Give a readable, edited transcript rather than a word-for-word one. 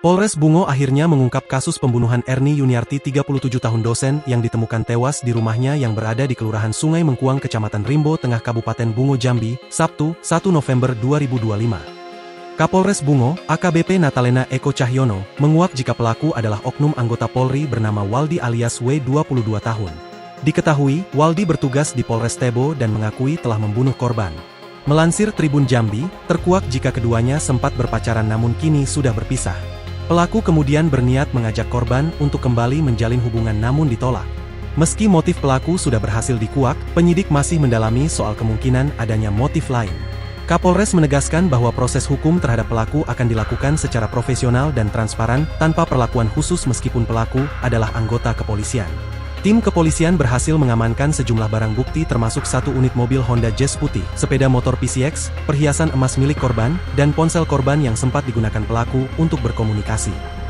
Polres Bungo akhirnya mengungkap kasus pembunuhan Erni Yuniarti 37 tahun dosen yang ditemukan tewas di rumahnya yang berada di Kelurahan Sungai Mengkuang Kecamatan Rimbo Tengah Kabupaten Bungo Jambi, Sabtu, 1 November 2025. Kapolres Bungo, AKBP Natalena Eko Cahyono, menguak jika pelaku adalah oknum anggota Polri bernama Waldi alias W 22 tahun. Diketahui, Waldi bertugas di Polres Tebo dan mengakui telah membunuh korban. Melansir Tribun Jambi, terkuak jika keduanya sempat berpacaran namun kini sudah berpisah. Pelaku kemudian berniat mengajak korban untuk kembali menjalin hubungan namun ditolak. Meski motif pelaku sudah berhasil dikuak, penyidik masih mendalami soal kemungkinan adanya motif lain. Kapolres menegaskan bahwa proses hukum terhadap pelaku akan dilakukan secara profesional dan transparan, tanpa perlakuan khusus meskipun pelaku adalah anggota kepolisian. Tim kepolisian berhasil mengamankan sejumlah barang bukti termasuk 1 unit mobil Honda Jazz putih, sepeda motor PCX, perhiasan emas milik korban, dan ponsel korban yang sempat digunakan pelaku untuk berkomunikasi.